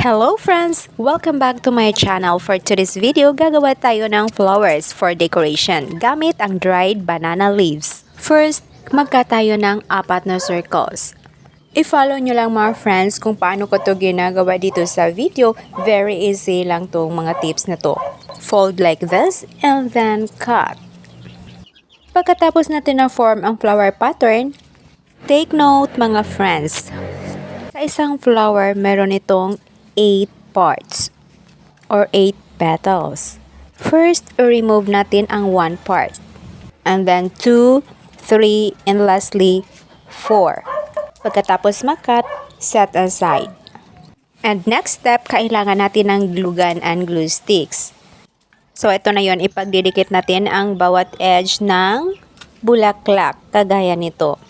Hello friends! Welcome back to my channel. For today's video, gagawa tayo ng flowers for decoration gamit ang dried banana leaves. First, magka tayo ng 4 na circles. I-follow nyo lang mga friends kung paano ko to ginagawa dito sa video. Very easy lang tong mga tips na to. Fold like this and then cut. Pagkatapos natin na form ang flower pattern, take note mga friends. Sa isang flower, meron itong 8 parts or 8 petals. First, remove natin ang 1 part. And then 2, 3, and lastly, 4. Pagkatapos makat, set aside. And next step, kailangan natin ng glue gun and glue sticks. So, ito na yon, ipagdidikit natin ang bawat edge ng bulaklak, kagaya nito.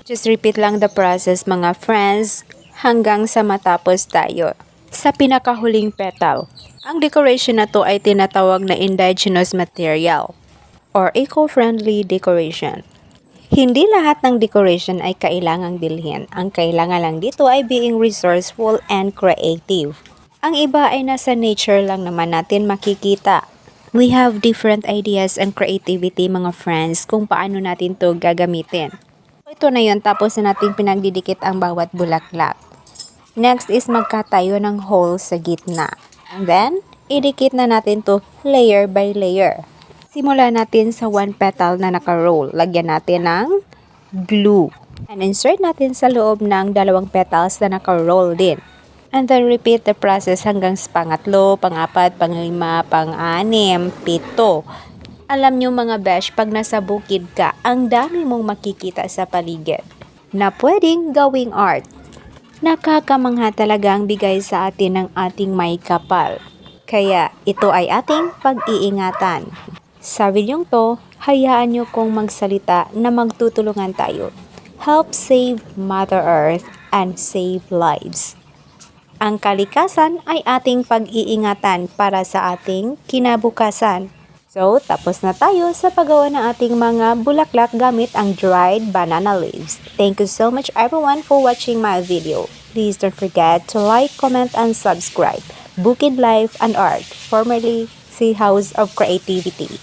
Just repeat lang the process mga friends hanggang sa matapos tayo. Sa pinakahuling petal, ang decoration na to ay tinatawag na indigenous material or eco-friendly decoration. Hindi lahat ng decoration ay kailangang bilhin. Ang kailangan lang dito ay being resourceful and creative. Ang iba ay nasa nature lang naman natin makikita. We have different ideas and creativity mga friends kung paano natin to gagamitin. Ito na yun, tapos na natin pinagdidikit ang bawat bulaklak. Next is magka tayo ng hole sa gitna. And then, idikit na natin to layer by layer. Simula natin sa 1 petal na naka-roll. Lagyan natin ng glue. And insert natin sa loob ng 2 petals na naka-roll din. And then repeat the process hanggang sa pangatlo, pang-4, pang-5, pang-6, 7. Alam nyo mga besh, pag nasa bukid ka, ang dami mong makikita sa paligid na pwedeng gawing art. Nakakamangha talaga ang bigay sa atin ng ating may kapal. Kaya ito ay ating pag-iingatan. Sa videong to, hayaan nyo kong magsalita na magtutulungan tayo. Help save Mother Earth and save lives. Ang kalikasan ay ating pag-iingatan para sa ating kinabukasan. So, tapos na tayo sa paggawa ng ating mga bulaklak gamit ang dried banana leaves. Thank you so much everyone for watching my video. Please don't forget to like, comment, and subscribe. Bukid Life and Art, formerly Sea House of Creativity.